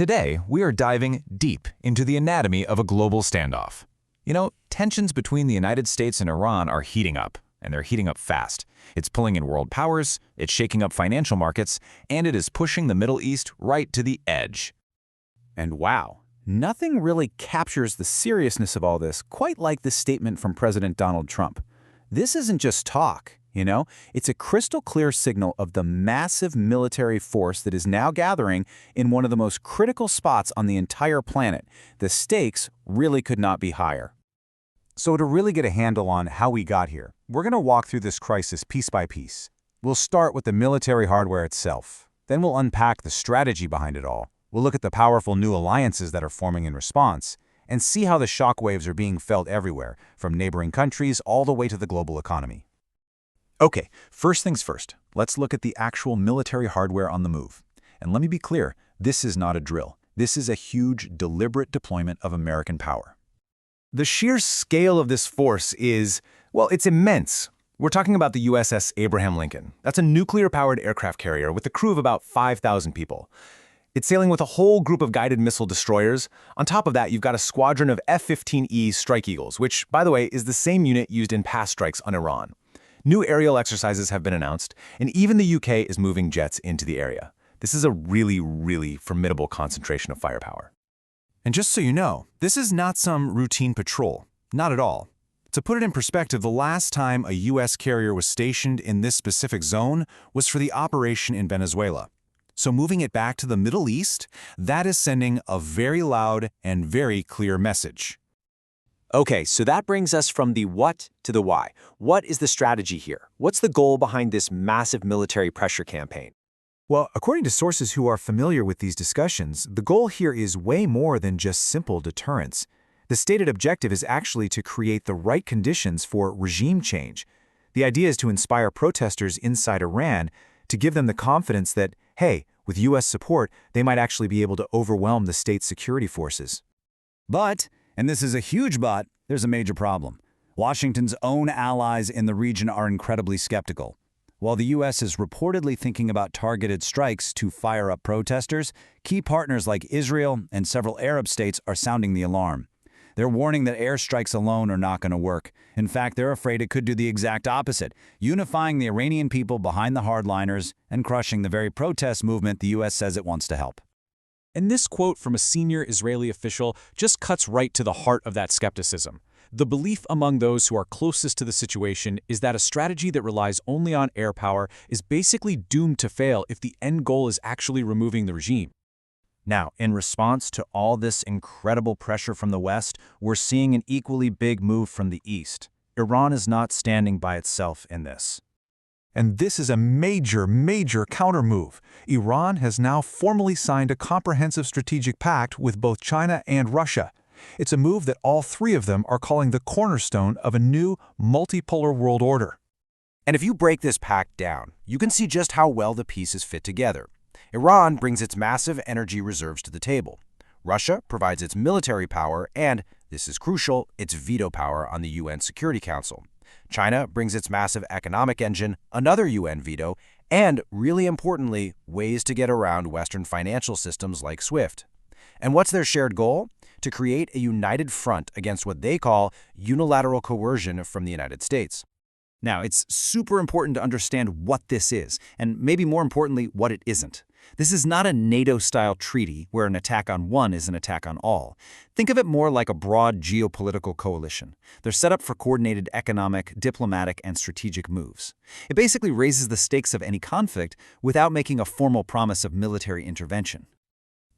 Today, we are diving deep into the anatomy of a global standoff. Tensions between the United States and Iran are heating up, and they're heating up fast. It's pulling in world powers, it's shaking up financial markets, and it is pushing the Middle East right to the edge. And wow, nothing really captures the seriousness of all this quite like this statement from President Donald Trump. This isn't just talk, it's a crystal clear signal of the massive military force that is now gathering in one of the most critical spots on the entire planet. The stakes really could not be higher. So to really get a handle on how we got here, we're going to walk through this crisis piece by piece. We'll start with the military hardware itself. Then we'll unpack the strategy behind it all. We'll look at the powerful new alliances that are forming in response, and see how the shockwaves are being felt everywhere, from neighboring countries all the way to the global economy. Okay, first things first, let's look at the actual military hardware on the move. And let me be clear, this is not a drill. This is a huge, deliberate deployment of American power. The sheer scale of this force is, well, it's immense. We're talking about the USS Abraham Lincoln. That's a nuclear-powered aircraft carrier with a crew of about 5,000 people. It's sailing with a whole group of guided missile destroyers. On top of that, you've got a squadron of F-15E Strike Eagles, which, by the way, is the same unit used in past strikes on Iran. New aerial exercises have been announced, and even the UK is moving jets into the area. This is a really, really formidable concentration of firepower. And just so you know, this is not some routine patrol. Not at all. To put it in perspective, the last time a US carrier was stationed in this specific zone was for the operation in Venezuela. So moving it back to the Middle East, that is sending a very loud and very clear message. Okay, so that brings us from the what to the why. What is the strategy here? What's the goal behind this massive military pressure campaign? Well, according to sources who are familiar with these discussions, the goal here is way more than just simple deterrence. The stated objective is actually to create the right conditions for regime change. The idea is to inspire protesters inside Iran to give them the confidence that, hey, with U.S. support, they might actually be able to overwhelm the state's security forces. But, and this is a huge but, there's a major problem. Washington's own allies in the region are incredibly skeptical. While the U.S. is reportedly thinking about targeted strikes to fire up protesters, key partners like Israel and several Arab states are sounding the alarm. They're warning that airstrikes alone are not going to work. In fact, they're afraid it could do the exact opposite, unifying the Iranian people behind the hardliners and crushing the very protest movement the U.S. says it wants to help. And this quote from a senior Israeli official just cuts right to the heart of that skepticism. The belief among those who are closest to the situation is that a strategy that relies only on air power is basically doomed to fail if the end goal is actually removing the regime. Now, in response to all this incredible pressure from the West, we're seeing an equally big move from the East. Iran is not standing by itself in this. And this is a major, major counter-move. Iran has now formally signed a comprehensive strategic pact with both China and Russia. It's a move that all three of them are calling the cornerstone of a new multipolar world order. And if you break this pact down, you can see just how well the pieces fit together. Iran brings its massive energy reserves to the table. Russia provides its military power and, this is crucial, its veto power on the UN Security Council. China brings its massive economic engine, another UN veto, and, really importantly, ways to get around Western financial systems like SWIFT. And what's their shared goal? To create a united front against what they call unilateral coercion from the United States. Now, it's super important to understand what this is, and maybe more importantly, what it isn't. This is not a NATO-style treaty where an attack on one is an attack on all. Think of it more like a broad geopolitical coalition. They're set up for coordinated economic, diplomatic, and strategic moves. It basically raises the stakes of any conflict without making a formal promise of military intervention.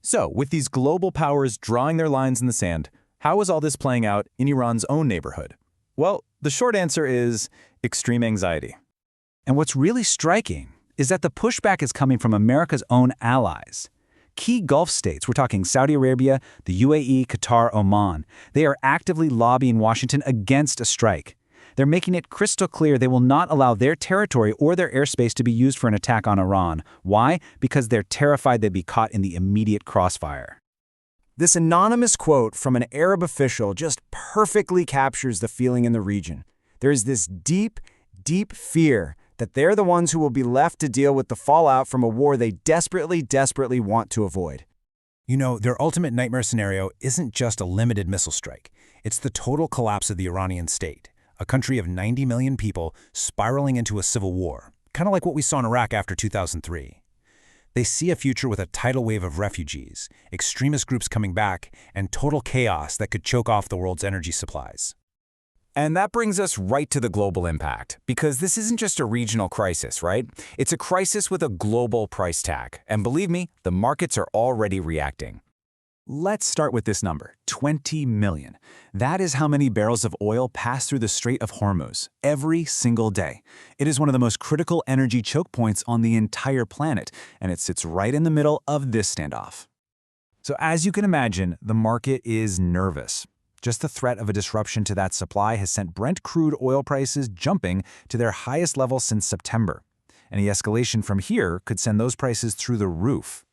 So, with these global powers drawing their lines in the sand, how is all this playing out in Iran's own neighborhood? Well, the short answer is extreme anxiety. And what's really striking is that the pushback is coming from America's own allies. Key Gulf states, we're talking Saudi Arabia, the UAE, Qatar, Oman, they are actively lobbying Washington against a strike. They're making it crystal clear they will not allow their territory or their airspace to be used for an attack on Iran. Why? Because they're terrified they'd be caught in the immediate crossfire. This anonymous quote from an Arab official just perfectly captures the feeling in the region. There is this deep, deep fear that they're the ones who will be left to deal with the fallout from a war they desperately, desperately want to avoid. You know, their ultimate nightmare scenario isn't just a limited missile strike. It's the total collapse of the Iranian state, a country of 90 million people spiraling into a civil war, kind of like what we saw in Iraq after 2003. They see a future with a tidal wave of refugees, extremist groups coming back, and total chaos that could choke off the world's energy supplies. And that brings us right to the global impact, because this isn't just a regional crisis, right? It's a crisis with a global price tag. And believe me, the markets are already reacting. Let's start with this number, 20 million. That is how many barrels of oil pass through the Strait of Hormuz every single day. It is one of the most critical energy choke points on the entire planet, and it sits right in the middle of this standoff. So as you can imagine, the market is nervous. Just the threat of a disruption to that supply has sent Brent crude oil prices jumping to their highest level since September. Any escalation from here could send those prices through the roof.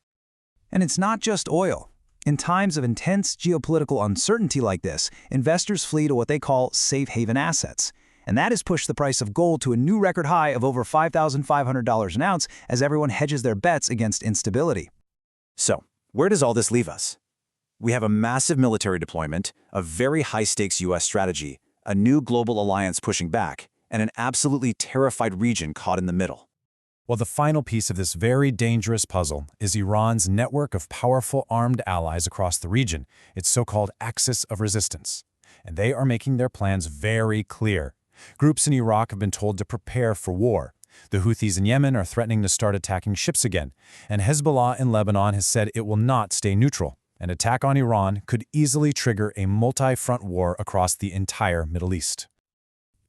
And it's not just oil. In times of intense geopolitical uncertainty like this, investors flee to what they call safe haven assets. And that has pushed the price of gold to a new record high of over $5,500 an ounce as everyone hedges their bets against instability. So, where does all this leave us? We have a massive military deployment, a very high-stakes U.S. strategy, a new global alliance pushing back, and an absolutely terrified region caught in the middle. Well, the final piece of this very dangerous puzzle is Iran's network of powerful armed allies across the region, its so-called axis of resistance. And they are making their plans very clear. Groups in Iraq have been told to prepare for war. The Houthis in Yemen are threatening to start attacking ships again. And Hezbollah in Lebanon has said it will not stay neutral. An attack on Iran could easily trigger a multi-front war across the entire Middle East.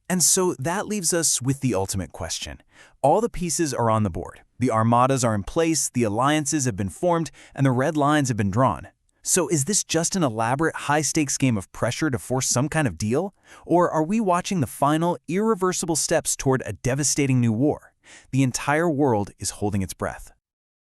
And so that leaves us with the ultimate question. All the pieces are on the board. The armadas are in place, the alliances have been formed, and the red lines have been drawn. So is this just an elaborate high-stakes game of pressure to force some kind of deal? Or are we watching the final, irreversible steps toward a devastating new war? The entire world is holding its breath.